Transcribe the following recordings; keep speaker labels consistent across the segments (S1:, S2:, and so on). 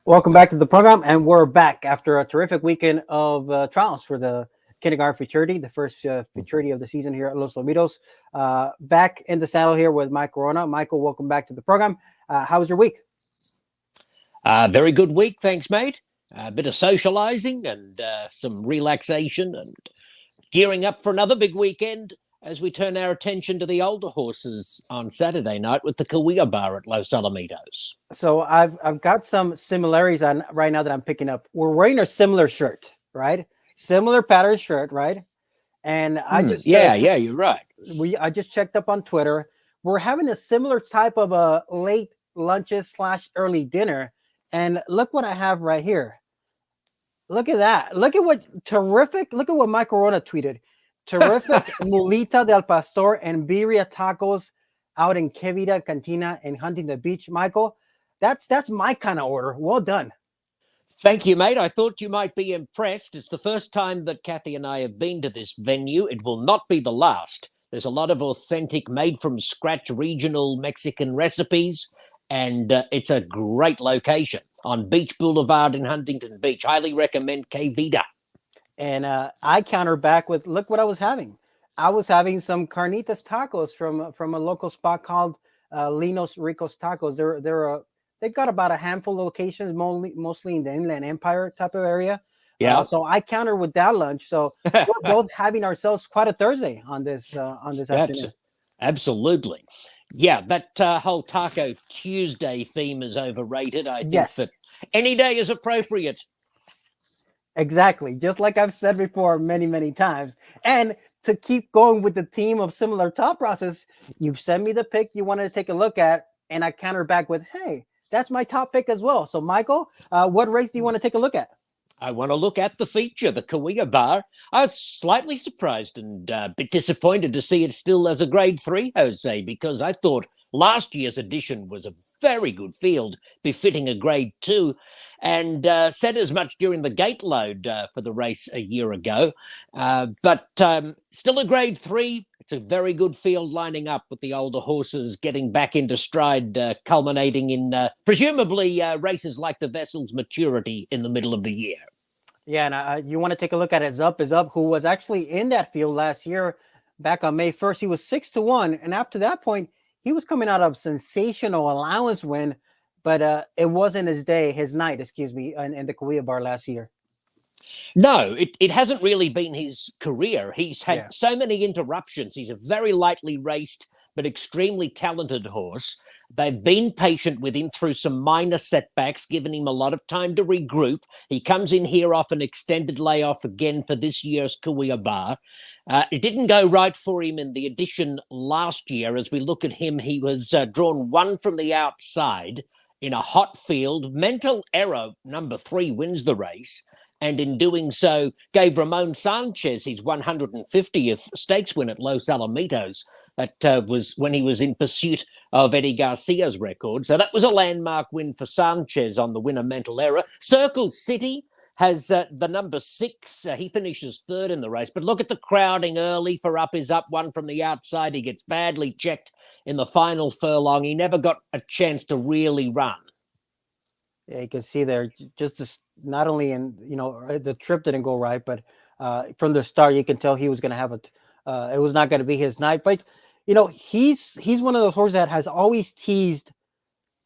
S1: Welcome back to the program, and we're back after a terrific weekend of trials for the kindergarten fraternity, the first fraternity of the season here at Los Alamitos. Back in the saddle here with Mike Corona. Michael, welcome back to the program. How was your week?
S2: Very good week, thanks, mate. A bit of socializing and some relaxation and gearing up for another big weekend as we turn our attention to the older horses on Saturday night with the Kaweah Bar at Los Alamitos.
S1: So I've got some similarities on right now that I'm picking up. We're wearing a similar shirt, right? Similar pattern shirt, right? And I just
S2: you're right.
S1: I just checked up on Twitter. We're having a similar type of a late lunches / early dinner, and look what I have right here. Look at that. Look at what Mike Corona tweeted. Terrific Mulita del Pastor and Birria tacos out in Kevita Cantina in Huntington Beach. Michael, that's my kind of order. Well done.
S2: Thank you, mate. I thought you might be impressed. It's the first time that Kathy and I have been to this venue. It will not be the last. There's a lot of authentic, made-from-scratch regional Mexican recipes, and it's a great location on Beach Boulevard in Huntington Beach. Highly recommend Kevita.
S1: And I counter back with, look what I was having. I was having some carnitas tacos from a local spot called Linos Ricos Tacos. They've got about a handful of locations, mostly in the Inland Empire type of area.
S2: Yeah.
S1: So I counter with that lunch. So we're both having ourselves quite a Thursday on this afternoon.
S2: Absolutely. Yeah, that whole Taco Tuesday theme is overrated. I think that any day is appropriate.
S1: Exactly. Just like I've said before many, many times. And to keep going with the theme of similar thought process, you've sent me the pick you wanted to take a look at, and I counter back with, hey, that's my top pick as well. So, Michael, what race do you want to take a look at?
S2: I want to look at the feature, the Kaweah Bar. I was slightly surprised and a bit disappointed to see it still as a grade 3, Jose, because I thought last year's edition was a very good field, befitting a grade 2, and said as much during the gate load for the race a year ago. But still a grade 3. It's a very good field lining up with the older horses getting back into stride, culminating in presumably races like the Vessel's Maturity in the middle of the year.
S1: Yeah, and you want to take a look at Is Up, who was actually in that field last year back on May 1st. He was 6-1, and up to that point, he was coming out of sensational allowance win, but it wasn't his night, in the Kaweah Bar last year.
S2: No, it hasn't really been his career. He's had so many interruptions. He's a very lightly raced but extremely talented horse. They've been patient with him through some minor setbacks, giving him a lot of time to regroup. He comes in here off an extended layoff again for this year's Kaweah Bar. It didn't go right for him in the edition last year. As we look at him, he was drawn 1 from the outside in a hot field. Mental Error, number 3, wins the race, and in doing so gave Ramon Sanchez his 150th stakes win at Los Alamitos. That was when he was in pursuit of Eddie Garcia's record. So that was a landmark win for Sanchez on the winner Mental Error. Circle City has the number 6. He finishes 3rd in the race. But look at the crowding early for Up Is Up, 1 from the outside. He gets badly checked in the final furlong. He never got a chance to really run.
S1: Yeah, you can see there, not only in, the trip didn't go right, but from the start, you can tell he was going to have it was not going to be his night. But, he's one of those horses that has always teased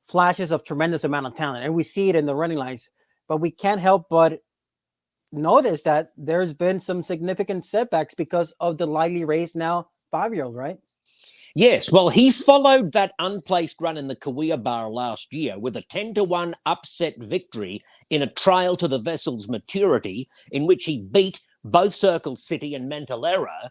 S1: flashes of tremendous amount of talent. And we see it in the running lines, but we can't help but notice that there's been some significant setbacks because of the lightly raced now 5-year-old, right?
S2: Yes, well, he followed that unplaced run in the Kaweah Bar last year with a 10-1 upset victory in a trial to the Vessel's Maturity, in which he beat both Circle City and Mental Error,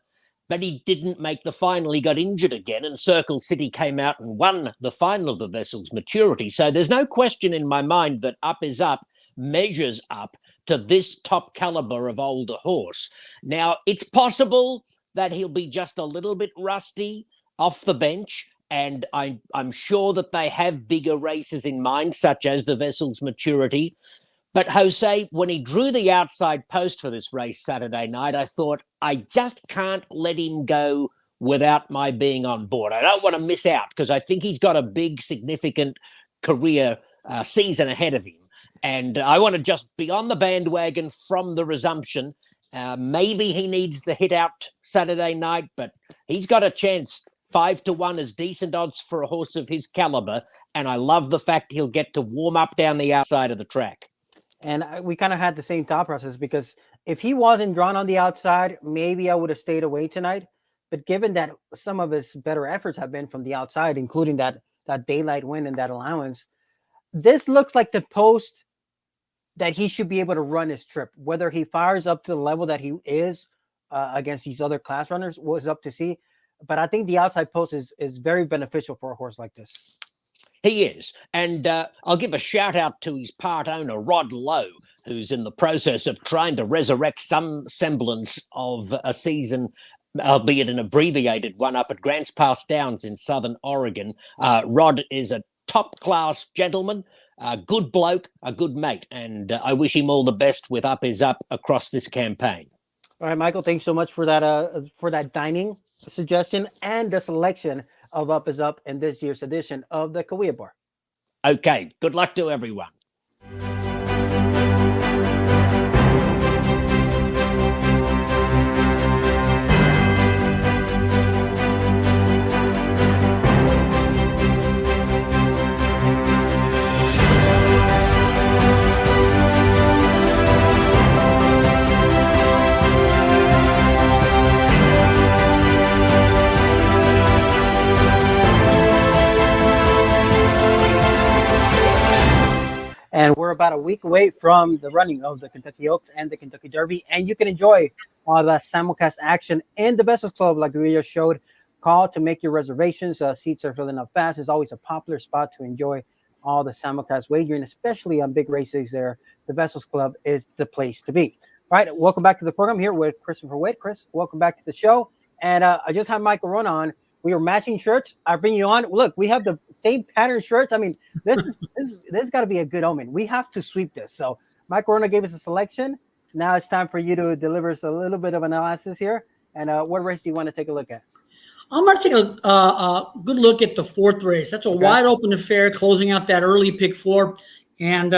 S2: but he didn't make the final. He got injured again, and Circle City came out and won the final of the Vessel's Maturity. So there's no question in my mind that Up Is Up measures up to this top caliber of older horse. Now, it's possible that he'll be just a little bit rusty off the bench. And I'm sure that they have bigger races in mind, such as the vessel's maturity. But Jose, when he drew the outside post for this race Saturday night, I thought, I just can't let him go without my being on board. I don't want to miss out because I think he's got a big, significant career season ahead of him. And I want to just be on the bandwagon from the resumption. Maybe he needs the hit out Saturday night, but he's got a chance. 5-1 is decent odds for a horse of his caliber. And I love the fact he'll get to warm up down the outside of the track.
S1: And we kind of had the same thought process because if he wasn't drawn on the outside, maybe I would have stayed away tonight. But given that some of his better efforts have been from the outside, including that daylight win and that allowance, this looks like the post that he should be able to run his trip. Whether he fires up to the level that he is against these other class runners was up to see. But I think the outside post is very beneficial for a horse like this.
S2: He is. And I'll give a shout out to his part owner, Rod Lowe, who's in the process of trying to resurrect some semblance of a season, albeit an abbreviated one, up at Grants Pass Downs in southern Oregon. Rod is a top-class gentleman, a good bloke, a good mate, and I wish him all the best with Up Is Up across this campaign.
S1: All right, Michael, thanks so much for that dining suggestion and the selection of Up Is Up in this year's edition of the Kaweah Bar.
S2: Okay, good luck to everyone.
S1: And we're about a week away from the running of the Kentucky Oaks and the Kentucky Derby. And you can enjoy all the simulcast action in the Vessels Club like we just showed. Call to make your reservations. Seats are filling up fast. It's always a popular spot to enjoy all the simulcast wagering, especially on big races there. The Vessels Club is the place to be. All right, welcome back to the program here with Christopher Witt. Chris, welcome back to the show. And I just had Mike Corona on. We were matching shirts. I bring you on. Look, we have the same pattern shirts. I mean, this got to be a good omen. We have to sweep this. So Mike Corona gave us a selection. Now it's time for you to deliver us a little bit of analysis here. And what race do you want to take a look at?
S3: I'm going to take a good look at the fourth race. That's a wide open affair, closing out that early pick four, and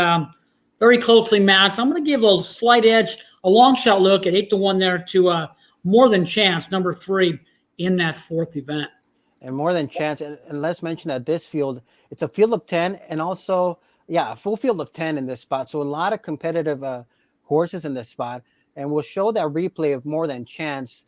S3: very closely matched. I'm going to give a slight edge, a long shot look at 8-1 there to More Than Chance, number 3 in that fourth event.
S1: And More Than Chance, and let's mention that this field, it's a field of 10, and also, a full field of 10 in this spot. So a lot of competitive horses in this spot, and we'll show that replay of More Than Chance,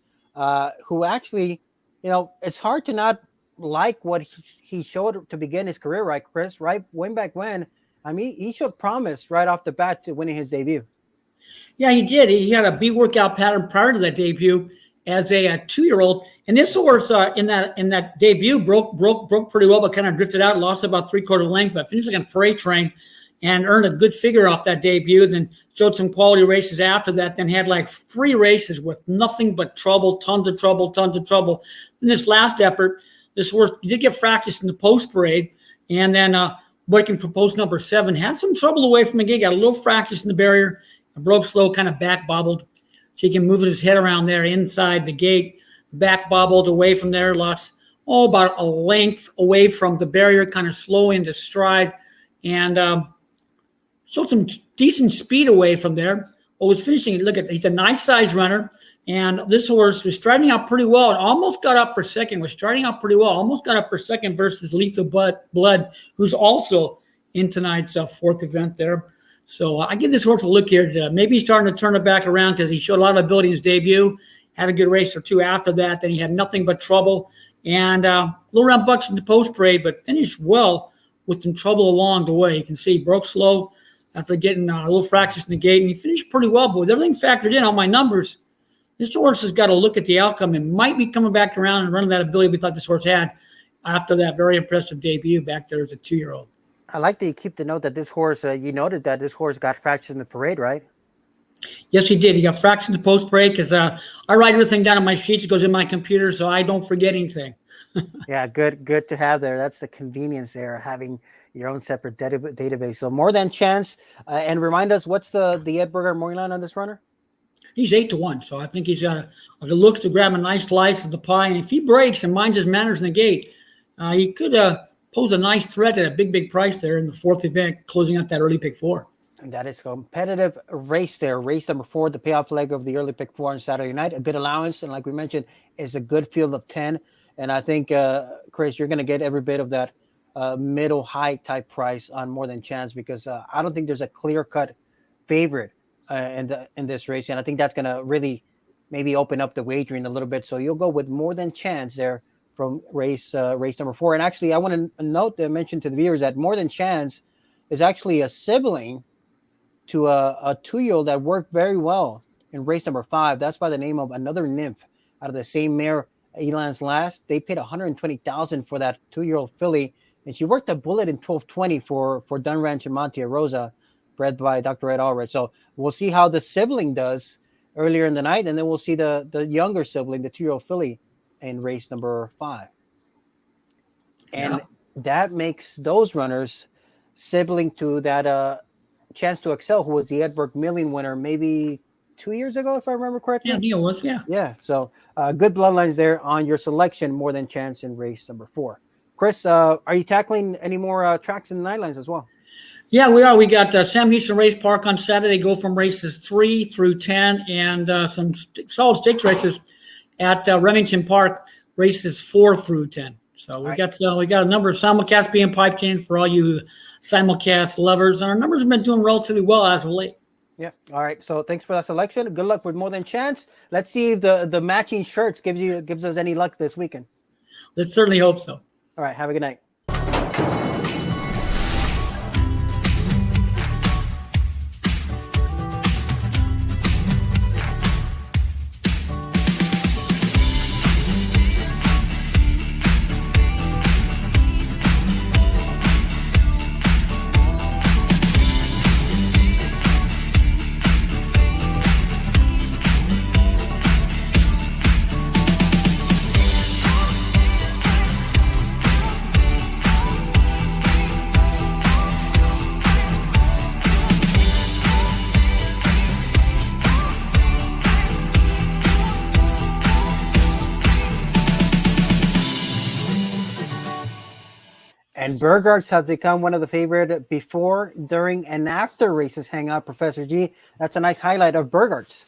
S1: who actually, it's hard to not like what he showed to begin his career, right, Chris? Right, way back when, I mean, he showed promise right off the bat to winning his debut.
S3: Yeah, he did. He had a big workout pattern prior to that debut as a 2-year-old, and this horse in that debut broke pretty well, but kind of drifted out, lost about 3/4 length, but finished like a freight train and earned a good figure off that debut. Then showed some quality races after that. Then had like 3 races with nothing but trouble, tons of trouble. In this last effort, this horse did get fractious in the post parade, and then working for post number 7, had some trouble away from the gate, got a little fractious in the barrier, and broke slow, kind of back bobbled. So he can move his head around there inside the gate, back bobbled away from there, lost about a length away from the barrier, kind of slow into stride, and showed some decent speed away from there. But was finishing, he's a nice size runner, and this horse was striding out pretty well and almost got up for second, almost got up for second versus Lethal Blood, who's also in tonight's fourth event there. So I give this horse a look here. Maybe he's starting to turn it back around because he showed a lot of ability in his debut, had a good race or 2 after that. Then he had nothing but trouble and a little round bucks in the post parade, but finished well with some trouble along the way. You can see he broke slow after getting a little fractious in the gate, and he finished pretty well. But with everything factored in, all my numbers, this horse has got to look at the outcome and might be coming back around and running that ability we thought this horse had after that very impressive debut back there as a 2-year-old.
S1: I like that you keep the note that this horse, you noted that this horse got fractures in the parade, right?
S3: Yes, he did. He got fractions of post break because I write everything down on my sheets. It goes in my computer, so I don't forget anything.
S1: Yeah, good to have there. That's the convenience there, having your own separate database. So more than chance, and remind us what's the Edberger morning line on this runner?
S3: He's 8-1, so I think he's got a look to grab a nice slice of the pie. And if he breaks and minds his manners in the gate, he could pose a nice threat at a big price there in the fourth event, closing out that early pick 4.
S1: And that is a competitive race there. Race number 4, the payoff leg of the early pick 4 on Saturday night. A good allowance, and like we mentioned, is a good field of 10. And I think, Chris, you're going to get every bit of that middle high type price on more than chance, because I don't think there's a clear cut favorite in this race, and I think that's going to really maybe open up the wagering a little bit. So you'll go with more than chance there from race number 4. And actually, I want to note and mention to the viewers that more than chance is actually a sibling to a 2-year-old that worked very well in race number 5. That's by the name of Another Nymph out of the same mare, Elan's Last. They paid $120,000 for that 2-year-old filly, and she worked a bullet in 12:20 for Dun Ranch and Monte Rosa, bred by Dr. Ed Allred. So we'll see how the sibling does earlier in the night, and then we'll see the younger sibling, the 2-year-old filly, in race number 5. And that makes those runners sibling to that Chance to Excel, who was the Edberg Milling winner maybe 2 years ago, if I remember correctly.
S3: Yeah, Neil was, yeah.
S1: Yeah, so good bloodlines there on your selection, more than chance in race number 4. Chris, are you tackling any more tracks in the nightlines as well?
S3: Yeah, we are. We got Sam Houston Race Park on Saturday. Go from races 3 through 10, and some solid stakes races at Remington Park, races 4 through 10. So we got a number of simulcasts being piped in for all you simulcast lovers. Our numbers have been doing relatively well as of late.
S1: Yeah. All right. So thanks for that selection. Good luck with more than chance. Let's see if the matching shirts gives us any luck this weekend.
S3: Let's certainly hope so.
S1: All right. Have a good night. And Burgarts have become one of the favorite before, during, and after races hangout. Professor G, that's a nice highlight of Burgarts.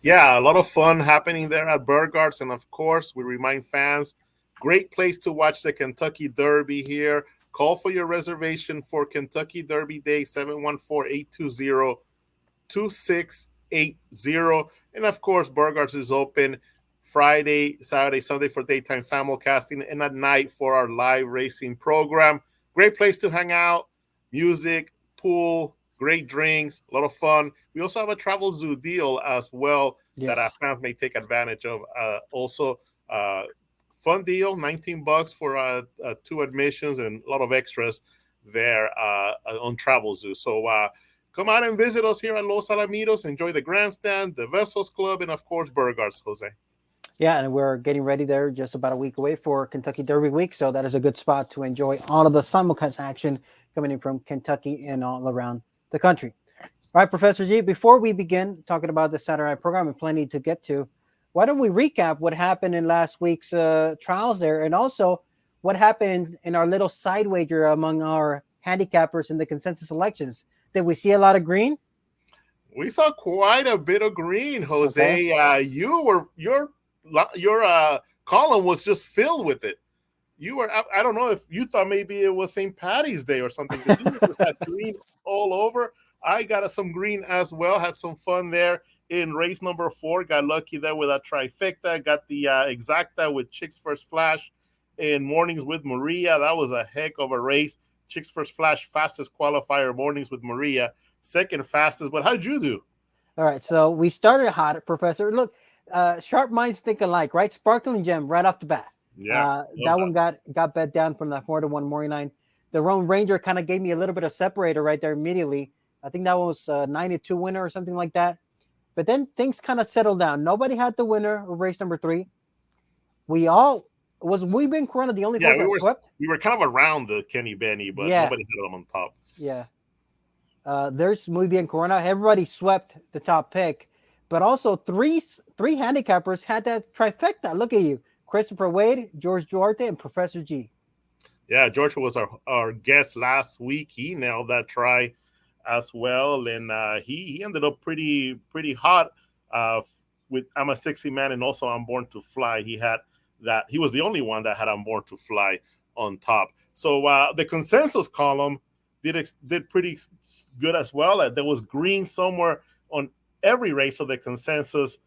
S4: Yeah, a lot of fun happening there at Burgarts. And of course, we remind fans, great place to watch the Kentucky Derby here. Call for your reservation for Kentucky Derby Day, 714-820-2680. And of course, Burgarts is open Friday, Saturday, Sunday for daytime simulcasting, and at night for our live racing program. Great place to hang out, music, pool, great drinks, a lot of fun. We also have a travel zoo deal as well that our fans may take advantage of. Also, fun deal, $19 for 2 admissions and a lot of extras there on Travel Zoo. So come out and visit us here at Los Alamitos. Enjoy the grandstand, the Vessels Club, and of course, Burgarts, Jose.
S1: Yeah, and we're getting ready there, just about a week away for Kentucky Derby Week. So that is a good spot to enjoy all of the simulcast action coming in from Kentucky and all around the country. All right, Professor G, before we begin talking about the Saturday night program and plenty to get to, why don't we recap what happened in last week's trials there, and also what happened in our little side wager among our handicappers in the consensus elections? Did we see a lot of green?
S4: We saw quite a bit of green, Jose. Okay. Your column was just filled with it. You were, I don't know if you thought maybe it was St. Patty's Day or something, because you just had green all over. I got some green as well, had some fun there in race number 4. Got lucky there with a trifecta. Got the exacta with Chicks First Flash in Mornings with Maria. That was a heck of a race. Chicks First Flash, fastest qualifier. Mornings with Maria, second fastest. But how'd you do?
S1: All right, so we started hot, Professor. Look, sharp minds think alike, right? Sparkling Gem right off the bat.
S4: Yeah,
S1: that one got bet down from that 4-1 morning line. The Roan Ranger kind of gave me a little bit of separator right there immediately. I think that was a 9-2 winner or something like that. But then things kind of settled down. Nobody had the winner of race number 3. Was Muy Bien Corona the only horse that swept?
S4: We were kind of around the Kenny Benny, but nobody had them on top.
S1: Yeah. There's Muy Bien Corona. Everybody swept the top pick, but also three handicappers had that trifecta. Look at you, Christopher Wade, George Duarte, and Professor G.
S4: Yeah, George was our guest last week. He nailed that try as well, and he ended up pretty hot with I'm a 60 man and also I'm Born to Fly. He was the only one that had I'm Born to Fly on top. So the consensus column did pretty good as well. There was green somewhere on every race of the consensus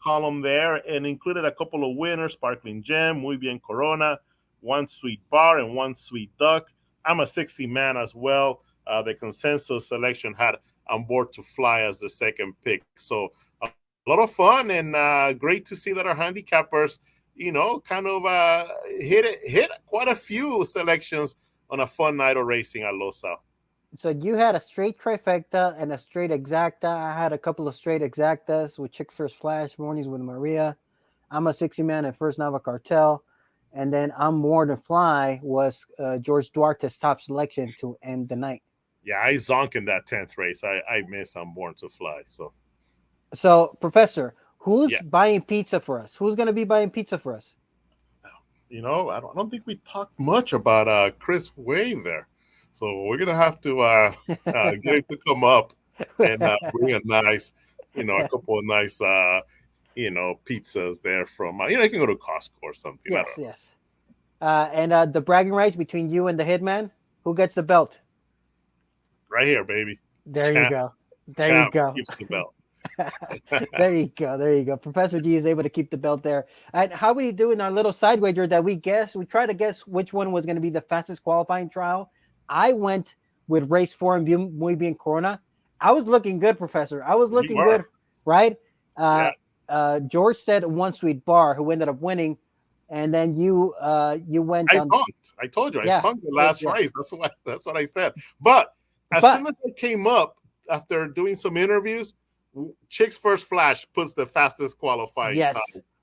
S4: column there, and included a couple of winners: Sparkling Gem, Muy Bien Corona, One Sweet Bar, and One Sweet Duck. I'm a 60 man as well. The consensus selection had On Board to Fly as the second pick. So a lot of fun, and great to see that our handicappers, kind of hit quite a few selections on a fun night of racing at Los Al.
S1: So you had a straight trifecta and a straight exacta. I had a couple of straight exactas with Chick First Flash, Mornings with Maria. I'm a 60 man and First Nava Cartel. And then I'm Born to Fly was George Duarte's top selection to end the night.
S4: Yeah, I zonk in that 10th race. I miss I'm Born to Fly.
S1: So Professor, who's buying pizza for us? Who's going to be buying pizza for us?
S4: I don't think we talked much about Chris Wade there. So we're going to have to get him to come up and bring a nice, a couple of nice, pizzas there from, you can go to Costco or something.
S1: Yes. And the bragging rights between you and the Hitman, who gets the belt?
S4: Right here, baby.
S1: There you go. There you go.
S4: Keeps the belt.
S1: There you go. Professor G is able to keep the belt there. And how would he do in our little side wager that we try to guess which one was going to be the fastest qualifying trial? I went with race 4 in Muy Bien Corona. I was looking good, Professor. I was looking good, right? George said One Sweet Bar, who ended up winning, and then you went.
S4: I told you I sunk the last race. That's what I said. But soon as I came up after doing some interviews, Chick's First Flash puts the fastest qualifying time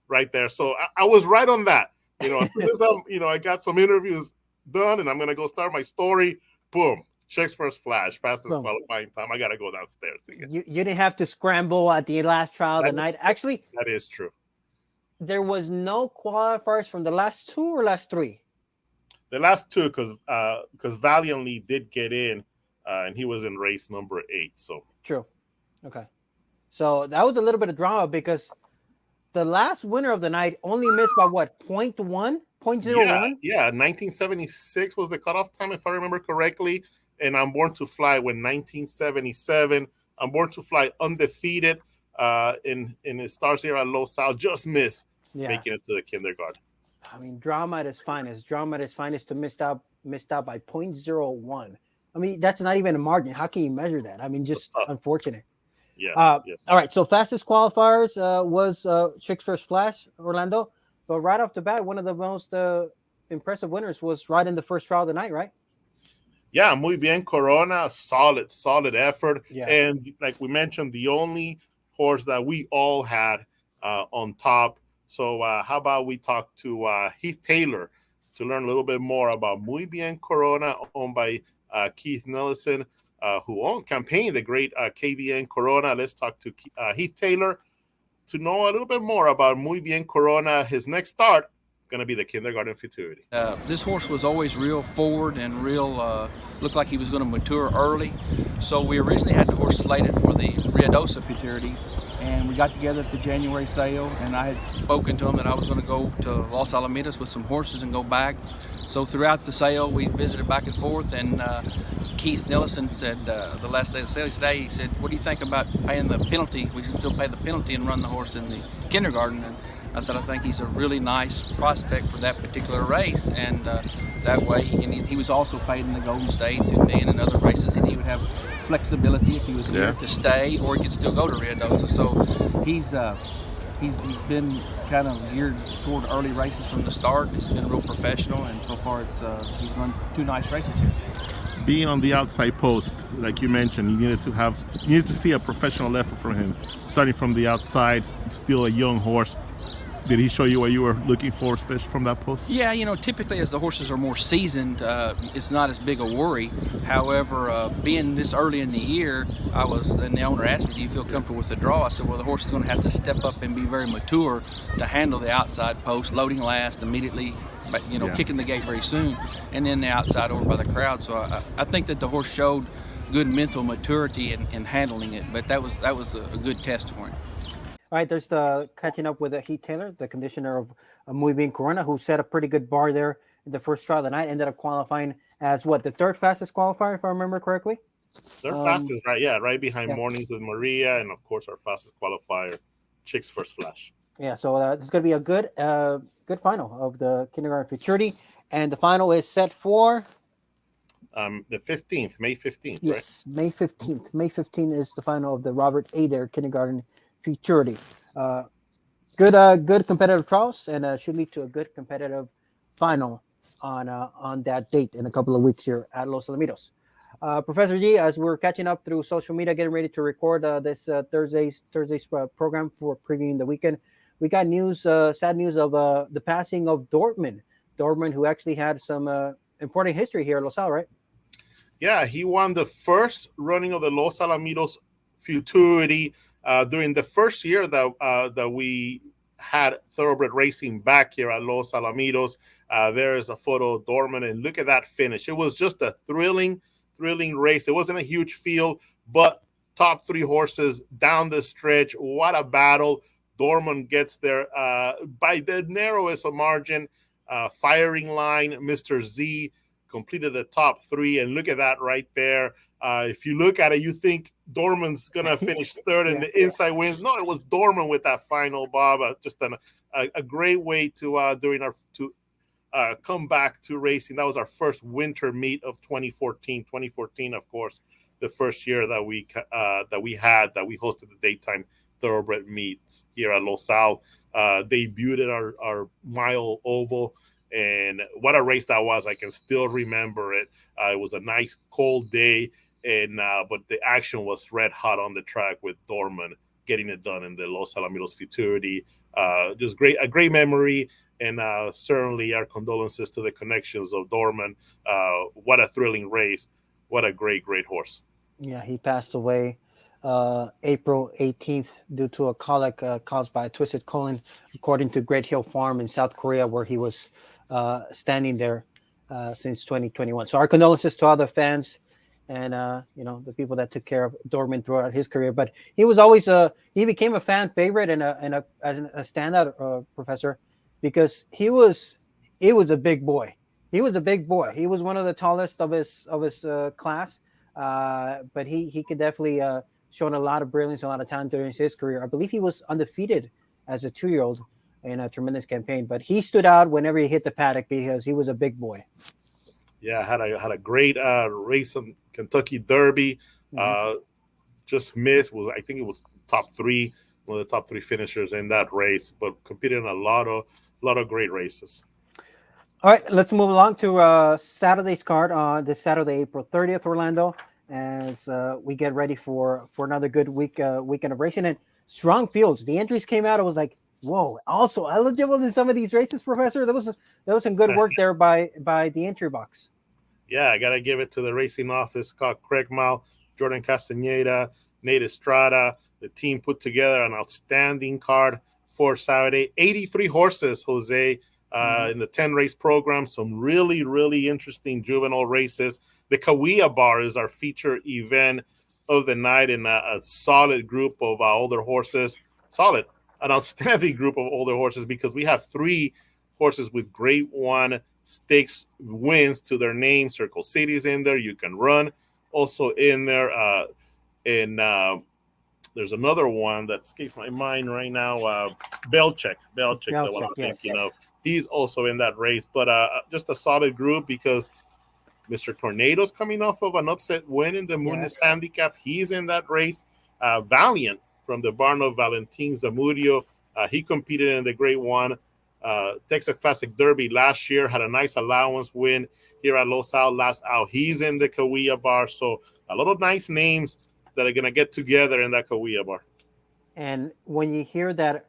S4: right there. So I was right on that. As soon as I got some interviews done and I'm gonna go start my story, boom, Chick's First Flash, fastest qualifying time. I gotta go downstairs again.
S1: You didn't have to scramble at the last trial of the night. Actually,
S4: that is true.
S1: There was no qualifiers from the last 2 or last 3.
S4: The last 2, because Valiantly did get in, and he was in race number 8. So
S1: true. Okay. So that was a little bit of drama because the last winner of the night only missed by what, 0.1? 0.01?
S4: Yeah, 1976 was the cutoff time, if I remember correctly. And I'm Born to Fly when 1977. I'm Born to Fly undefeated in his stars here at Los Al, just missed making it to the kindergarten.
S1: I mean, drama at its finest. Drama at its finest to missed out by 0.01. I mean, that's not even a margin. How can you measure that? I mean, just unfortunate.
S4: Yeah.
S1: All right. So fastest qualifiers was Chick's First Flash, Orlando. But right off the bat, one of the most impressive winners was right in the first trial of the night, right?
S4: Yeah, Muy Bien Corona, solid effort.
S1: Yeah.
S4: And like we mentioned, the only horse that we all had on top. So how about we talk to Heath Taylor to learn a little bit more about Muy Bien Corona, owned by Keith Nelson, who campaigned the great KVN Corona. Let's talk to Heath Taylor to know a little bit more about Muy Bien Corona. His next start is going to be the Kindergarten Futurity.
S5: This horse was always real forward and real, looked like he was going to mature early. So we originally had the horse slated for the Ruidosa Futurity, and we got together at the January sale, and I had spoken to him that I was going to go to Los Alamitos with some horses and go back. So throughout the sale, we visited back and forth, and Keith Nelson said, the last day of the sale, he said, what do you think about paying the penalty? We should still pay the penalty and run the horse in the kindergarten. And I said, I think he's a really nice prospect for that particular race, and that way he was also paid in the Golden State, 2 million and other races, and he would have flexibility if he was here to stay, or he could still go to Ruidosa. So he's been kind of geared toward early races from the start. He's been real professional, and so far he's run 2 nice races here.
S4: being on the outside post, like you mentioned, you needed to see a professional effort from him, starting from the outside. Still a young horse. Did he show you what you were looking for, especially from that post?
S5: Yeah, typically as the horses are more seasoned, it's not as big a worry. However, being this early in the year, and the owner asked me, do you feel comfortable with the draw? I said, well, the horse is going to have to step up and be very mature to handle the outside post, loading last immediately, kicking the gate very soon, and then the outside over by the crowd. So I think that the horse showed good mental maturity in handling it, but that was a good test for him.
S1: All right, there's the catching up with Heath Taylor, the conditioner of Muy Bien Corona, who set a pretty good bar there in the first trial of the night. Ended up qualifying as the third fastest qualifier, if I remember correctly.
S4: They're fastest, right? Yeah, right behind Mornings with Maria, and of course our fastest qualifier, Chick's First Flash.
S1: Yeah, so this is going to be a good final of the kindergarten futurity, and the final is set for
S4: the 15th, May 15th,
S1: yes,
S4: right?
S1: May 15th. May 15th is the final of the Robert Adair kindergarten futurity. Good competitive trials, and should lead to a good competitive final on that date in a couple of weeks here at Los Alamitos. Professor G, as we're catching up through social media, getting ready to record this Thursday's program for previewing the weekend, we got sad news of the passing of Dortmund, who actually had some important history here at Los Al, right?
S4: Yeah, he won the first running of the Los Alamitos futurity during the first year that we had thoroughbred racing back here at Los Alamitos. There is a photo of Dortmund, and look at that finish. It was just a thrilling race. It wasn't a huge field, but top three horses down the stretch. What a battle. Dortmund gets there by the narrowest of margin. Firing line, Mr. Z completed the top three, and look at that right there. If you look at it, you think Dortmund's going to finish third and the inside wins. No, it was Dortmund with that final, Bob. Just a great way to come back to racing. That was our first winter meet of 2014. 2014, of course, the first year that we hosted the daytime thoroughbred meets here at Los Al. Debuted at our mile oval. And what a race that was. I can still remember it. It was a nice cold day, but the action was red hot on the track with Dortmund getting it done in the Los Alamitos futurity. Just a great memory, and certainly our condolences to the connections of Dortmund. What a thrilling race. What a great horse.
S1: Yeah, he passed away April 18th due to a colic caused by a twisted colon, according to Great Hill Farm in South Korea, where he was standing there since 2021. So our condolences to all the fans and the people that took care of Dortmund throughout his career. But he was always he became a fan favorite and a standout professor, because he was a big boy. He was a big boy. He was one of the tallest of his class, but he could definitely shown a lot of brilliance, a lot of talent during his career. I believe he was undefeated as a 2-year-old in a tremendous campaign, but he stood out whenever he hit the paddock because he was a big boy.
S4: Yeah, had a great race in Kentucky Derby. Just missed. I think it was top three, one of the top three finishers in that race, but competed in a lot of great races.
S1: All right, let's move along to Saturday's card on this Saturday, April 30th, Orlando, as we get ready for another good weekend of racing and strong fields. The entries came out. It was like, whoa! Also eligible in some of these races, Professor. There was some good work there by the entry box.
S4: Yeah, I gotta give it to the racing office, Scott Craigmile, Jordan Castaneda, Nate Estrada. The team put together an outstanding card for Saturday. 83 horses, Jose, in the 10 race program. Some really, really interesting juvenile races. The Kaweah Bar is our feature event of the night, and a solid group of older horses. An outstanding group of older horses, because we have 3 horses with grade 1 stakes wins to their name. Circle City's in there. You Can Run also in there. There's another one that escapes my mind right now. Belichick, the one I'm thinking of. He's also in that race, but just a solid group, because Mr. Tornado's coming off of an upset win in the Montes Handicap. He's in that race. Valiant from the barn of Valentin Zamudio. He competed in the grade 1 Texas Classic Derby last year, had a nice allowance win here at Los Al last out. He's in the Kaweah Bar. So a lot of nice names that are going to get together in that Kaweah Bar.
S1: And when you hear that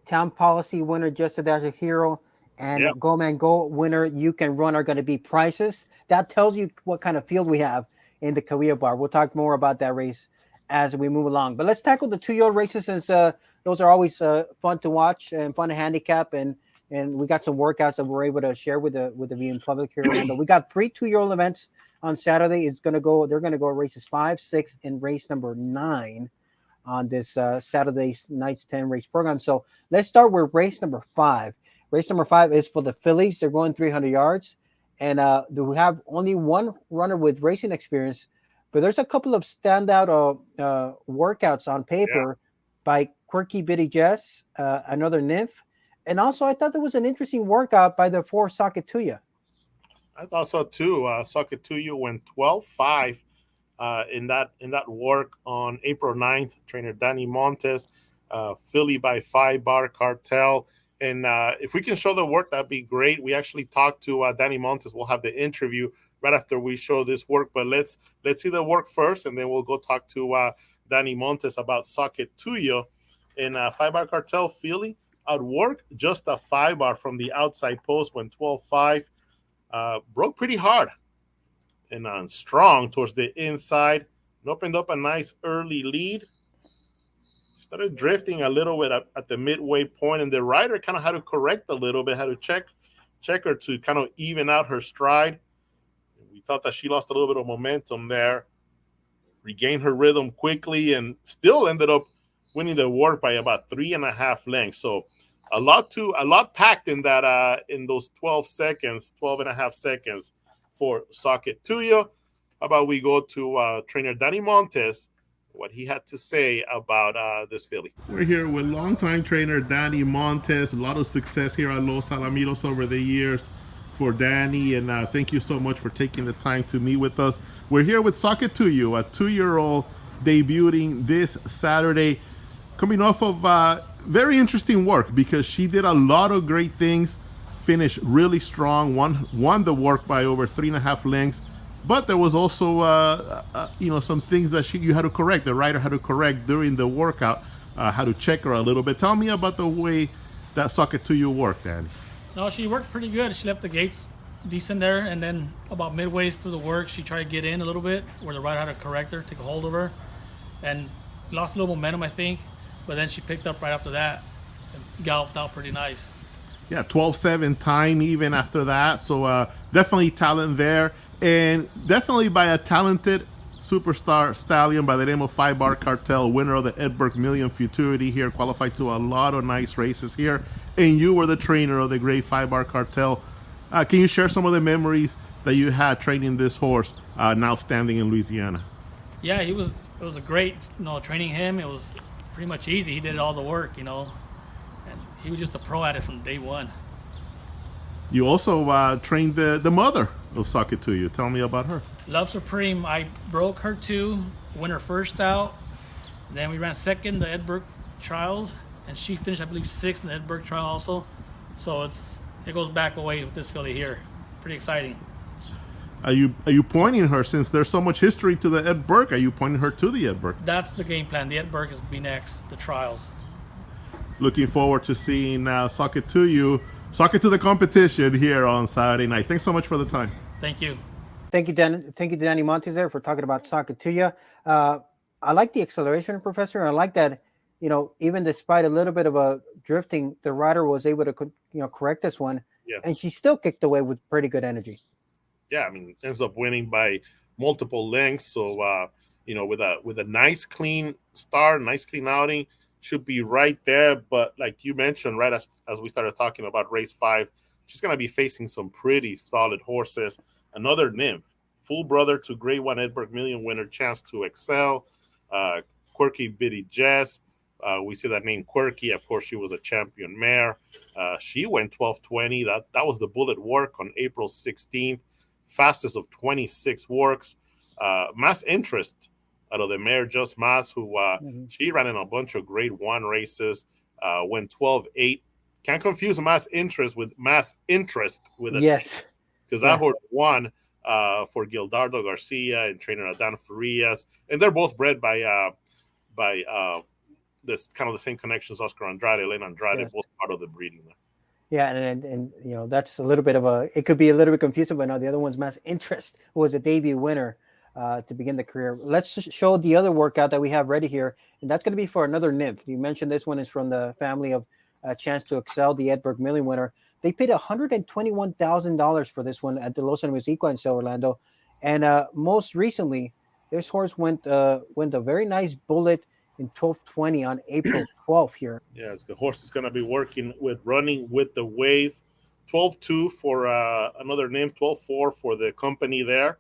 S1: town policy winner, just as a hero, and Go Man Go winner, you can run are going to be prices. That tells you what kind of field we have in the Kaweah Bar. We'll talk more about that race as we move along. But let's tackle the 2-year-old races, since those are always fun to watch and fun to handicap, and we got some workouts that we're able to share with the viewing public here in Orlando. We got 3 2-year-old events on Saturday. They're going to go races 5, 6, and race number 9 on this Saturday night's 10 race program. So let's start with race number 5. Race number 5 is for the fillies. They're going 300 yards, and we have only one runner with racing experience, but there's a couple of standout workouts on paper by Quirky Bitty Jess, another nymph, and also I thought there was an interesting workout by the 4 Sakatuya.
S4: I thought so too. Sakatuya went 12-5 in that work on April 9th. Trainer Danny Montes, filly by 5 Bar Cartel. And if we can show the work, that'd be great. We actually talked to Danny Montes. We'll have the interview right after we show this work. But let's see the work first, and then we'll go talk to Danny Montes about Sakatuya. And 5 Bar Cartel filly out work, just a 5 bar from the outside post, went 12-5. Broke pretty hard and strong towards the inside, and opened up a nice early lead. Started drifting a little bit at the midway point, and the rider kind of had to correct a little bit, had to check her to kind of even out her stride. We thought that she lost a little bit of momentum there, regained her rhythm quickly, and still ended up winning the work by about 3.5 lengths. So a lot packed in that in those 12.5 seconds for Sakatuya. How about we go to trainer Danny Montes, what he had to say about this filly. We're here with longtime trainer Danny Montes. A lot of success here at Los Alamitos over the years for Danny, and thank you so much for taking the time to meet with us. We're here with Sakatuya, a 2-year-old debuting this Saturday, coming off of very interesting work because she did a lot of great things, finished really strong, won the work by over 3.5 lengths. But there was also, some things that you had to correct. The rider had to correct during the workout, had to check her a little bit. Tell me about the way that Sakatuya worked, Danny.
S6: No, she worked pretty good. She left the gates decent there, and then about midway through the work, she tried to get in a little bit where the rider had to correct her, take a hold of her, and lost a little momentum, I think. But then she picked up right after that and galloped out pretty nice.
S4: Yeah, 12-7 time even after that. So definitely talent there. And definitely by a talented superstar stallion by the name of 5 Bar Cartel, winner of the Edberg Million Futurity here, qualified to a lot of nice races here. And you were the trainer of the great 5 Bar Cartel. Can you share some of the memories that you had training this horse, now standing in Louisiana?
S6: Yeah, it was a great, training him. It was pretty much easy. He did all the work, and he was just a pro at it from day one.
S4: You also trained the mother of Sakatuya. Tell me about her.
S6: Love Supreme. I broke her too, win her first out. Then we ran second the Edberg trials, and she finished, I believe, 6th in the Edberg trial also. So it goes back a ways with this filly here. Pretty exciting.
S4: Are you pointing her, since there's so much history to the Edberg? Are you pointing her to the Edberg?
S6: That's the game plan. The Edberg is to be next, the trials.
S4: Looking forward to seeing Sakatuya to the competition here on Saturday night. Thanks so much for the time.
S6: Thank you.
S1: Thank you, Dan. Thank you, Danny Montes, there for talking about Sakatuya. I like the acceleration, Professor. I like that, even despite a little bit of a drifting, the rider was able to, correct this one. Yeah. And she still kicked away with pretty good energy.
S4: Yeah, ends up winning by multiple lengths. So, with a nice clean start, nice clean outing, should be right there. But like you mentioned, right as we started talking about race 5, she's going to be facing some pretty solid horses. Another nymph, full brother to Grade 1 Edberg Million winner, Chance to Excel, Quirky Bitty Jess. We see that name Quirky. Of course, she was a champion mare. She went 12:20. That was the bullet work on April 16th. Fastest of 26 works. Mass interest out of the mare Just Mass, who she ran in a bunch of Grade 1 races, went 12:8 can't confuse mass interest with a
S1: Yes.
S4: because
S1: Yeah.
S4: that horse won for Gildardo Garcia and trainer Adan Farias, and they're both bred by this kind of the same connections. Oscar Andrade, Elena Andrade,
S1: Yes.
S4: both part of the breeding there.
S1: Yeah, and you know, that's a little bit of a, it could be a little bit confusing, but no, the other one's Mass Interest, who was a debut winner to begin the career. Let's show the other workout that we have ready here, and that's going to be for another nymph. You mentioned this one is from the family of Chance to Excel, the Edberg Milling winner. They paid $121,000 for this one at the Los Angeles Equine Sale, Orlando, and most recently, this horse went a very nice bullet in 1220 on April 12th here.
S4: Yeah, it's the horse is going to be working with running with the wave. 12-2 for another name, 12-4 for the company there.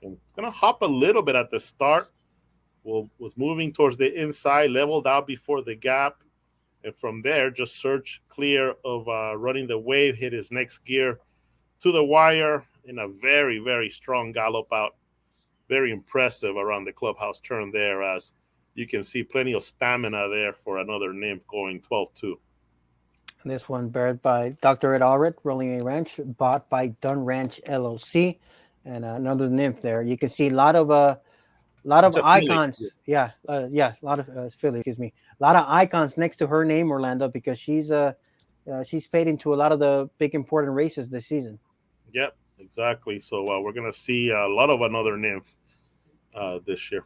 S4: And going to hop a little bit at the start. Was moving towards the inside, leveled out before the gap. And from there, just surged clear of running the wave, hit his next gear to the wire in a very, very strong gallop out. Very impressive around the clubhouse turn there, as you can see plenty of stamina there for another nymph going 12-2.
S1: This one bred by Dr. Ed Allred, Rolling A Ranch, bought by Dunn Ranch LLC, and another nymph there. You can see a lot of icons. Yeah, a lot of Philly. Excuse me, a lot of icons next to her name, Orlando, because she's paid into a lot of the big important races this season.
S4: Yep, exactly. So we're gonna see a lot of another nymph this year.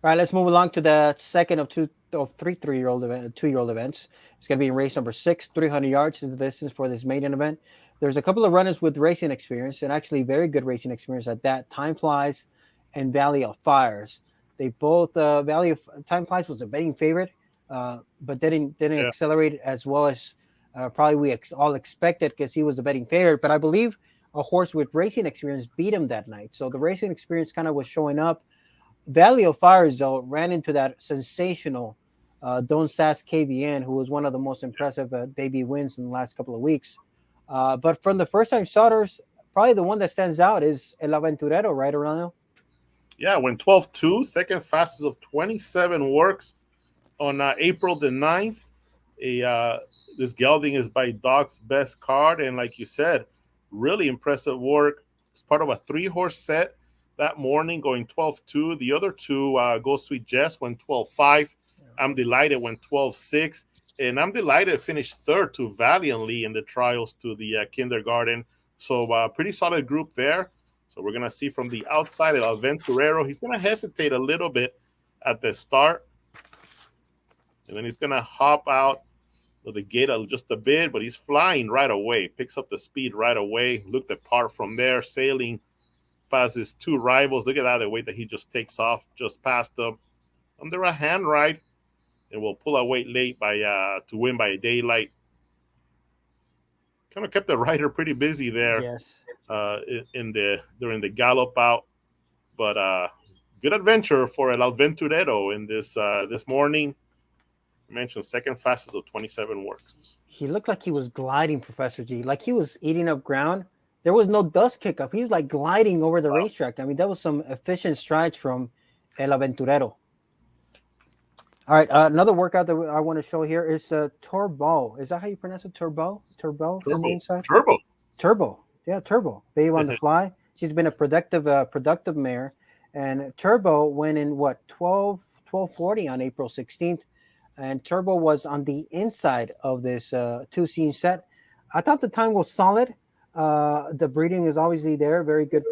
S1: All right, let's move along to the second of three 2-year-old events. It's going to be in race number 6, 300 yards is the distance for this maiden event. There's a couple of runners with racing experience, and actually very good racing experience at that. Time Flies and Valley of Fires. They both Time Flies was a betting favorite, but didn't accelerate as well as probably we all expected because he was the betting favorite. But I believe a horse with racing experience beat him that night. So the racing experience kind of was showing up. Valley of Fires, though, ran into that sensational Don Sass KVN, who was one of the most impressive debut wins in the last couple of weeks. But from the first-time starters, probably the one that stands out is El Aventurero, right, Orlando?
S4: Yeah, went 12-2, second fastest of 27 works on April the 9th. This gelding is by Doc's Best Card, and like you said, really impressive work. It's part of a 3-horse set that morning, going 12-2. The other two, Go Sweet Jess, went 12-5. I'm Delighted went 12-6. And I'm Delighted finished third to Valiantly in the trials to the kindergarten. So pretty solid group there. So we're going to see from the outside, El Aventurero. He's going to hesitate a little bit at the start. And then he's going to hop out of the gate just a bit, but he's flying right away. Picks up the speed right away. Looked apart from there, sailing past his 2 rivals. Look at that, the way that he just takes off just past them. Under a hand ride, and will pull away late by to win by daylight. Kind of kept the rider pretty busy there.
S1: Yes.
S4: During the gallop out, but good adventure for El Aventurero in this morning. I mentioned second fastest of 27 works.
S1: He looked like he was gliding, Professor G, like he was eating up ground. There was no dust kick up. He was like gliding over the racetrack. I mean, that was some efficient strides from El Aventurero. All right, another workout that I want to show here is Turbo. Is that how you pronounce it? Turbo? Turbo? Turbo. Yeah, Turbo. Babe on the Fly. She's been a productive mare. And Turbo went in, 12:40 on April 16th. And Turbo was on the inside of this 2-scene set. I thought the time was solid. The breeding is obviously there. Very good,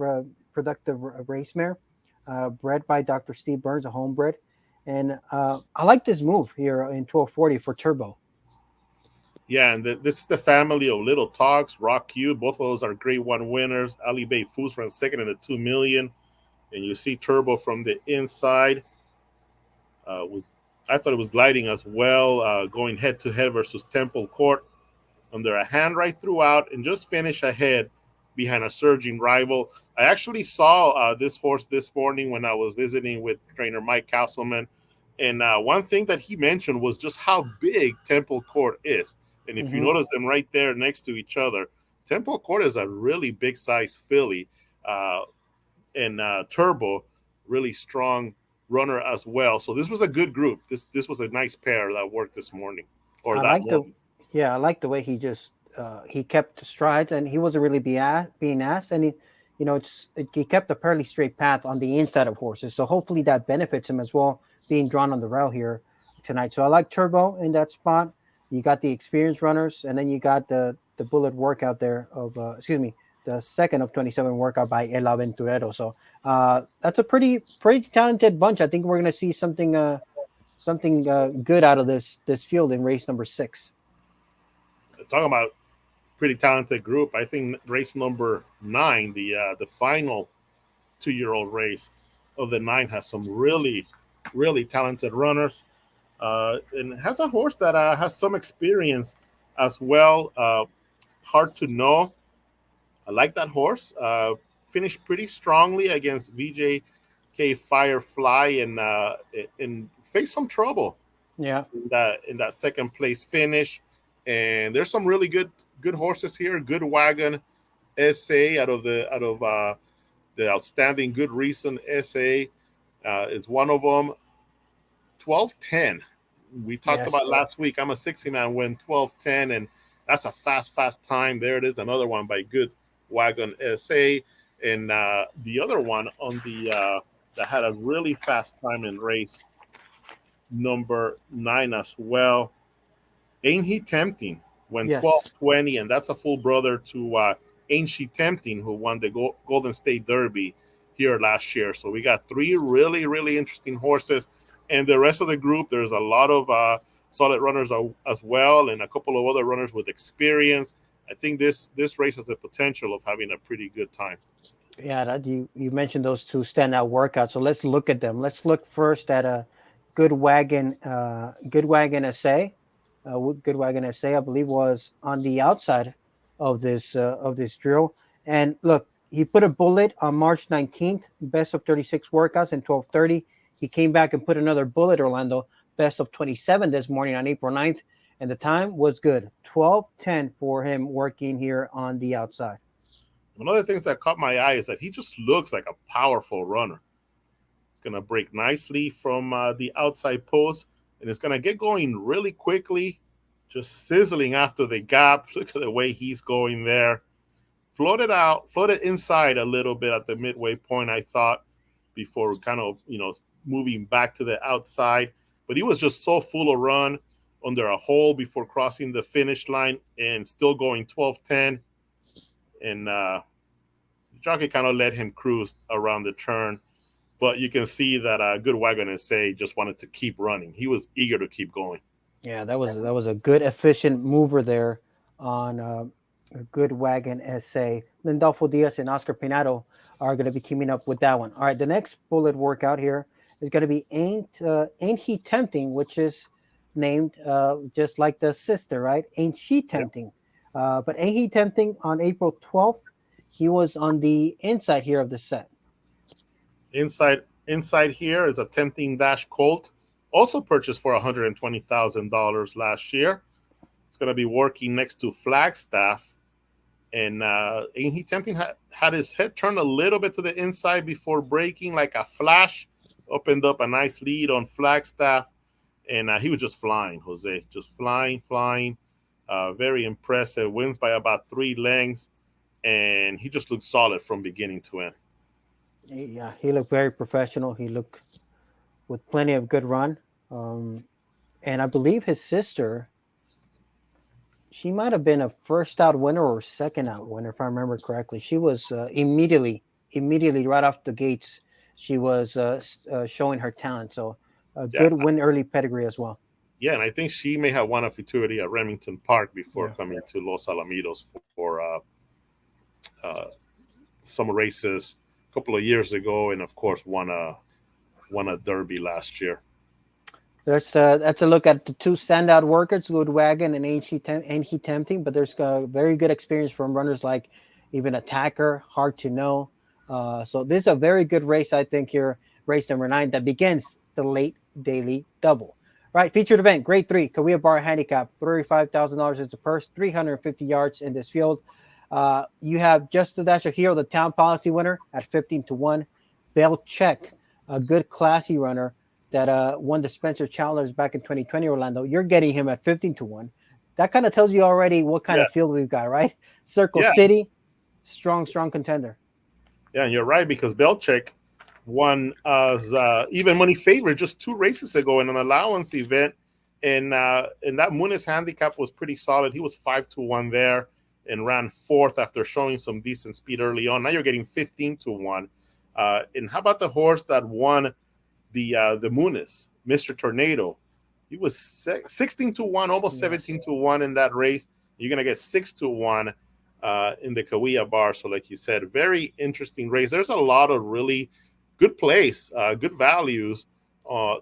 S1: productive race mare. Bred by Dr. Steve Burns, a homebred. And I like this move here in 1240 for Turbo.
S4: Yeah, and this is the family of Little Talks, Rock You. Both of those are Grade 1 winners. Ali Bay Foods ran second in the 2 million. And you see Turbo from the inside. I thought it was gliding as well, going head-to-head versus Temple Court under a hand right throughout and just finish ahead behind a surging rival. I actually saw this horse this morning when I was visiting with trainer Mike Casselman. And one thing that he mentioned was just how big Temple Court is. And if you notice them right there next to each other, Temple Court is a really big size filly. And Turbo, really strong runner as well. So this was a good group. This was a nice pair that worked this morning.
S1: Yeah, I like the way he kept the strides, and he wasn't really being asked, and he kept a fairly straight path on the inside of horses. So hopefully that benefits him as well, being drawn on the rail here tonight. So I like Turbo in that spot. You got the experienced runners, and then you got the bullet workout there of the second of 27 workout by El Aventurero. So that's a pretty talented bunch. I think we're gonna see something good out of this field in race number 6.
S4: Talking about pretty talented group, I think race number 9, the final 2-year-old race of the 9, has some really, really talented runners, and has a horse that has some experience as well. Hard to know. I like that horse. Finished pretty strongly against VJK Firefly, and faced some trouble.
S1: Yeah,
S4: In that second place finish. And there's some really good horses here. Good Wagon SA out of the outstanding Good Reason SA is one of them. 12:10. We talked about last week. I'm a 60 man win 12:10, and that's a fast time. There it is, another one by Good Wagon SA, and the other one on the that had a really fast time in race number 9 as well. Ain't He Tempting? Went 12:20, and that's a full brother to Ain't She Tempting, who won the Golden State Derby here last year. So we got 3 really, really interesting horses. And the rest of the group, there's a lot of solid runners as well, and a couple of other runners with experience. I think this race has the potential of having a pretty good time.
S1: Yeah, you mentioned those 2 standout workouts. So let's look at them. Let's look first at a Good Wagon SA. Good Wagon SA, I believe, was on the outside of this drill. And look, he put a bullet on March 19th, best of 36 workouts in 12:30. He came back and put another bullet, Orlando, best of 27 this morning on April 9th, and the time was good, 12:10 for him working here on the outside.
S4: One of the things that caught my eye is that he just looks like a powerful runner. It's going to break nicely from the outside post, and it's going to get going really quickly, just sizzling after the gap. Look at the way he's going there. Floated inside a little bit at the midway point, I thought, before kind of, moving back to the outside. But he was just so full of run under a hole before crossing the finish line, and still going 12:10. And the jockey kind of let him cruise around the turn. But you can see that Good Wagon SA just wanted to keep running. He was eager to keep going.
S1: Yeah, that was a good, efficient mover there on a Good Wagon SA. Lindolfo Diaz and Oscar Pinado are going to be keeping up with that one. All right, the next bullet workout here is going to be Ain't He Tempting, which is named just like the sister, right? Ain't She Tempting? Yep. But Ain't He Tempting on April 12th, he was on the inside here of the set.
S4: Inside here is a Tempting Dash Colt, also purchased for $120,000 last year. It's going to be working next to Flagstaff. And Ain't He Tempting had his head turned a little bit to the inside before breaking like a flash. Opened up a nice lead on Flagstaff. And he was just flying, Jose. Just flying. Very impressive. Wins by about 3 lengths. And he just looked solid from beginning to end.
S1: Yeah, he looked very professional. He looked with plenty of good run. And I believe his sister, she might have been a first out winner or second out winner, if I remember correctly. She was immediately right off the gates, she was showing her talent. So a good win early pedigree as well.
S4: Yeah, and I think she may have won a futurity at Remington Park before coming to Los Alamitos for some races a couple of years ago, and of course won a Derby last year.
S1: That's a look at the 2 standout workers, Good Wagon and Ain't He Tempting, but there's a very good experience from runners like even Attacker, Hard to Know. So this is a very good race, I think, here, race number 9, that begins the late daily double. Right, featured event, grade 3, Kaweah Bar Handicap, $35,000 is the purse, 350 yards in this field. You have Just the Dash of Hero, the town policy winner, at 15-1. Bell Check, a good classy runner that won the Spencer Challenge back in 2020, Orlando. You're getting him at 15-1. that kind of tells you already what kind of field we've got, right? Circle City, strong contender.
S4: Yeah, and you're right, because Belchek won as even money favorite just 2 races ago in an allowance event. And that Muniz handicap was pretty solid. He was 5-1 there and ran 4th after showing some decent speed early on. Now you're getting 15-1. And how about the horse that won the Muniz, Mr. Tornado? He was 16-1, almost 17-1 in that race. You're gonna get 6-1 in the Kaweah Bar. So, like you said, very interesting race. There's a lot of really good plays, good values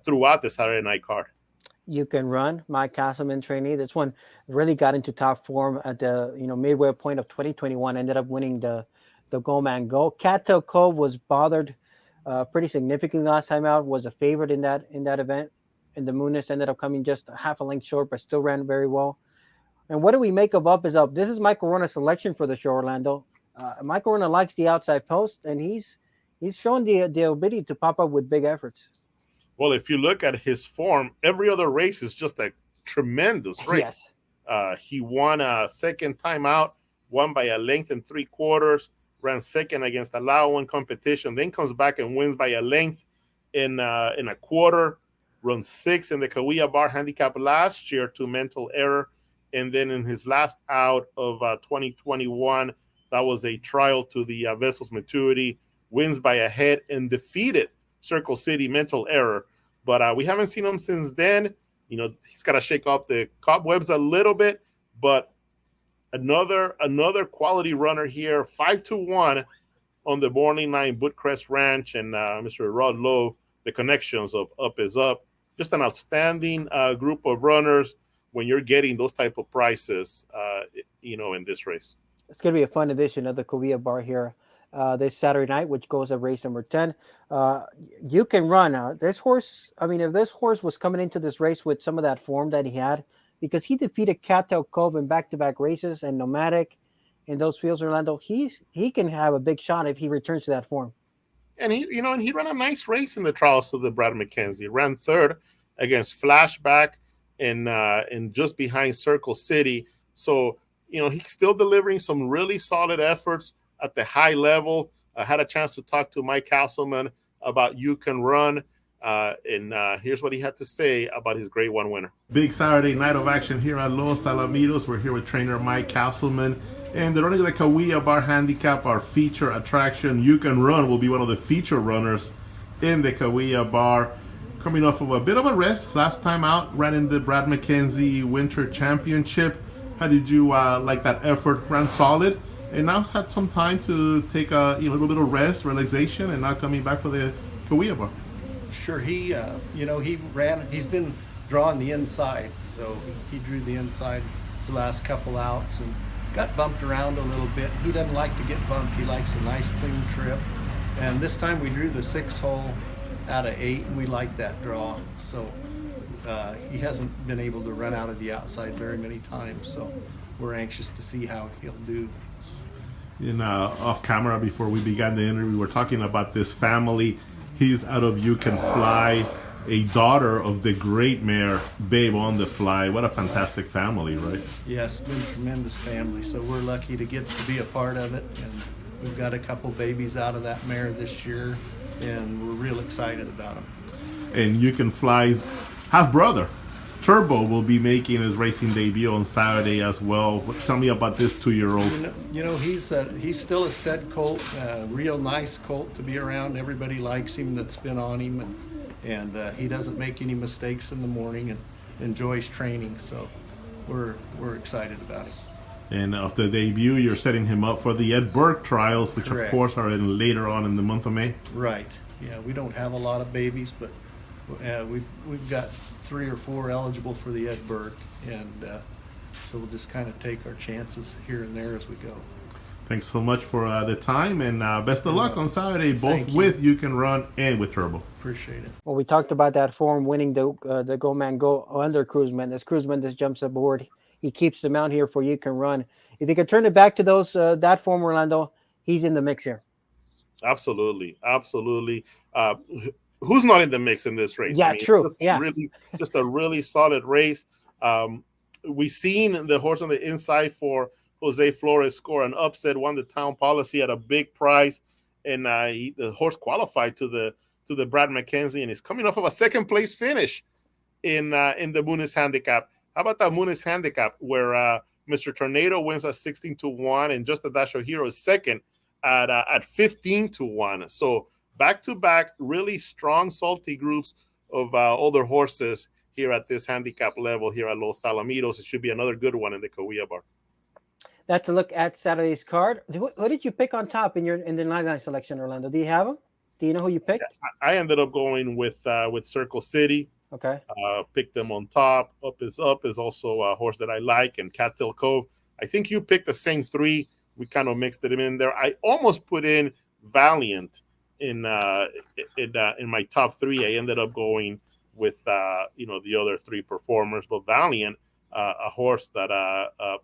S4: throughout the Saturday night card.
S1: You Can Run, my Casselman trainee. This one really got into top form at the midway point of 2021. Ended up winning the Go Man Go. Cattail Cove was bothered pretty significantly last time out. Was a favorite in that event, and the Muniz ended up coming just half a length short, but still ran very well. And what do we make of Up Is Up? This is Muy Corona's selection for the show, Orlando. Muy Corona likes the outside post, and he's shown the ability to pop up with big efforts.
S4: Well, if you look at his form, every other race is just a tremendous race. Yes. He won a second time out, won by a length and 3/4, ran second against a Laowan competition, then comes back and wins by a length in a quarter, runs 6th in the Kaweah Bar handicap last year to Mental Error. And then in his last out of 2021, that was a trial to the Vessel's Maturity, wins by a head and defeated Circle City, Mental Error. But we haven't seen him since then. He's got to shake up the cobwebs a little bit, but another quality runner here, 5-1 on the morning line, Woodcrest Ranch, and Mr. Rod Lowe, the connections of Up Is Up. Just an outstanding group of runners when you're getting those type of prices, in this race.
S1: It's going to be a fun edition of the Kaweah Bar here this Saturday night, which goes at race number 10. You Can Run. This horse, if this horse was coming into this race with some of that form that he had, because he defeated Cattail Cove in back-to-back races and Nomadic in those fields, Orlando, he can have a big shot if he returns to that form.
S4: And he ran a nice race in the trials of the Brad McKenzie. Ran 3rd against Flashback and just behind Circle City. So, he's still delivering some really solid efforts at the high level. I had a chance to talk to Mike Casselman about You Can Run. And here's what he had to say about his Grade 1 winner. Big Saturday night of action here at Los Alamitos. We're here with trainer Mike Casselman. And the running of the Kaweah Bar Handicap, our feature attraction, You Can Run, will be one of the feature runners in the Kaweah Bar. Coming off of a bit of a rest. Last time out, ran in the Brad McKenzie Winter Championship. How did you like that effort? Ran solid. And now it's had some time to take a little bit of rest, relaxation, and now coming back for the Kaweah Bar.
S7: Sure, he ran. He's been drawing the inside, so he drew the inside the last couple outs and got bumped around a little bit. He doesn't like to get bumped. He likes a nice clean trip. And this time we drew the 6 hole out of 8, and we like that draw. So he hasn't been able to run out of the outside very many times. So we're anxious to see how he'll do.
S4: Off camera, before we began the interview, we were talking about this family. He's out of You Can Fly, a daughter of the great mare, Babe on the Fly. What a fantastic family, right?
S7: Yes, it's been a tremendous family. So we're lucky to get to be a part of it. And we've got a couple babies out of that mare this year, and we're real excited about them. And You Can Fly's half-brother, Turbo, will be making his racing debut on Saturday as well. Tell me about this 2-year-old. He's still a stud colt, real nice colt to be around. Everybody likes him that's been on him, and he doesn't make any mistakes in the morning and enjoys training. So we're excited about it. And after the debut, you're setting him up for the Ed Burke trials, which Correct. Of course are later on in the month of May. Right. Yeah, we don't have a lot of babies, but we've got 3 or 4 eligible for the Ed Burke, and so we'll just kind of take our chances here and there as we go. Thanks so much for the time, and best of luck on Saturday, both with You Can Run and with Turbo. Appreciate it.
S1: Well, we talked about that form, winning the Go Man Go under Cruzman. As Cruzman just jumps aboard, he keeps the mount here for You Can Run. If you can turn it back to those that form, Orlando, he's in the mix here.
S4: Absolutely. Who's not in the mix in this race?
S1: Yeah, true.
S4: Just a really solid race. We seen the horse on the inside for Jose Flores score an upset, won the town policy at a big price, and the horse qualified to the Brad McKenzie, and is coming off of a second place finish in the Muniz Handicap. How about that Muniz Handicap where Mr. Tornado wins at 16-1, and Just a Dash of Hero is second at 15-1. So back to back, really strong, salty groups of older horses here at this handicap level here at Los Alamitos. It should be another good one in the Kaweah Bar.
S1: That's a look at Saturday's card. Who did you pick on top in the 9 selection, Orlando? Do you have them? Do you know who you picked?
S4: I ended up going with Circle City.
S1: Okay.
S4: Picked them on top. Up is also a horse that I like, and Cattail Cove. I think you picked the same three. We kind of mixed them in there. I almost put in Valiant in my top three. I ended up going with the other three performers, but Valiant, a horse that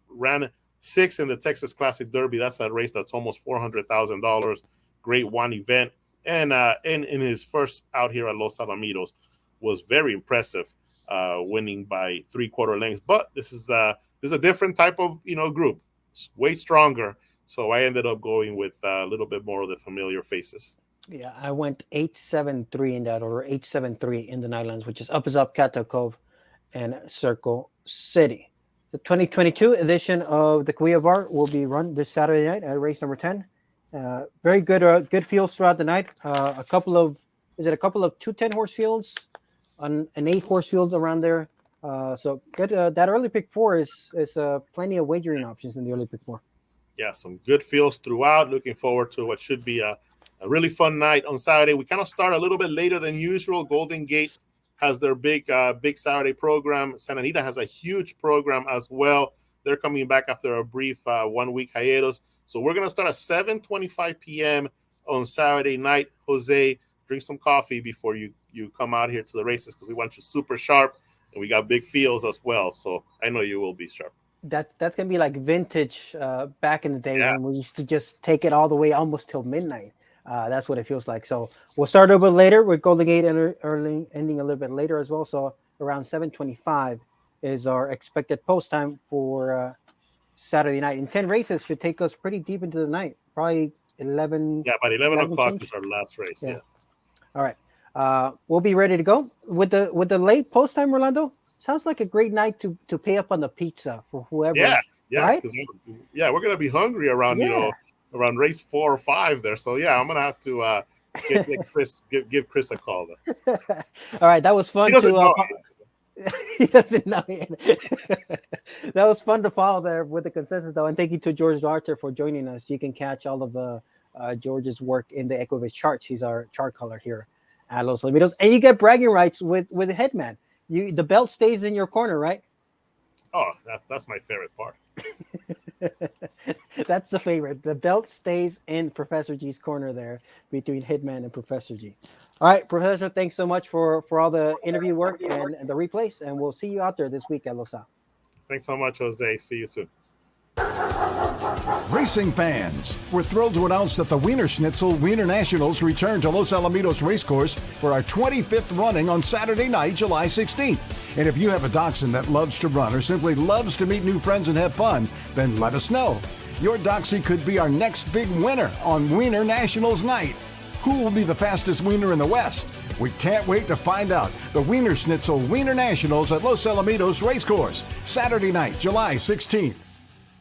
S4: ran 6 in the Texas Classic Derby. That's a race that's almost $400,000. Great one event, and in his first out here at Los Alamitos was very impressive, winning by 3/4 lengths. But this is a different type of group, it's way stronger. So I ended up going with a little bit more of the familiar faces.
S1: Yeah, I went 8-7-3 in that order. 8-7-3 in the Nightlands, which is Up, Cattail Cove, and Circle City. The 2022 edition of the Kaweah Bar will be run this Saturday night at race number 10. Very good fields throughout the night. A couple of 210 horse fields, an 8 horse fields around there. So good. That early pick 4 is plenty of wagering options in the early pick 4.
S4: Yeah, some good fields throughout. Looking forward to what should be a really fun night on Saturday. We kind of start a little bit later than usual. Golden Gate has their big Saturday program. Santa Anita has a huge program as well. They're coming back after a brief 1-week hiatus. So we're going to start at 7:25 p.m. on Saturday night. Jose, drink some coffee before you come out here to the races, because we want you super sharp, and we got big fields as well. So I know you will be sharp.
S1: That's going to be like vintage back in the day when we used to just take it all the way almost till midnight. That's what it feels like. So we'll start a little bit later with Golden Gate early, ending a little bit later as well. So around 7:25 is our expected post time for Saturday night. And 10 races should take us pretty deep into the night. Probably 11.
S4: Yeah, about 11 o'clock is our last race. Yeah.
S1: All right. We'll be ready to go with the late post time, Orlando. Sounds like a great night to pay up on the pizza for whoever.
S4: Yeah.
S1: Right?
S4: We're gonna be hungry around around race 4 or 5 there. So yeah, I'm gonna have to give Chris a call there.
S1: All right, that was fun. He doesn't know. That was fun to follow there with the consensus, though, and thank you to George Darter for joining us. You can catch all of George's work in the Equibus charts. He's our chart color here at Los Alamitos, and you get bragging rights with the headman. The belt stays in your corner, right?
S4: Oh, that's my favorite part.
S1: That's the favorite. The belt stays in Professor G's corner there between Hitman and Professor G. All right, Professor, thanks so much for all the interview work and the replays, and we'll see you out there this week at Los Al.
S4: Thanks so much, Jose. See you soon.
S8: Racing fans, we're thrilled to announce that the Wiener Wiener Nationals return to Los Alamitos Racecourse for our 25th running on Saturday night, July 16th. And if you have a dachshund that loves to run or simply loves to meet new friends and have fun, then let us know. Your Doxie could be our next big winner on Wiener Nationals night. Who will be the fastest wiener in the West? We can't wait to find out. The Wiener Wiener Nationals at Los Alamitos Racecourse, Saturday night, July 16th.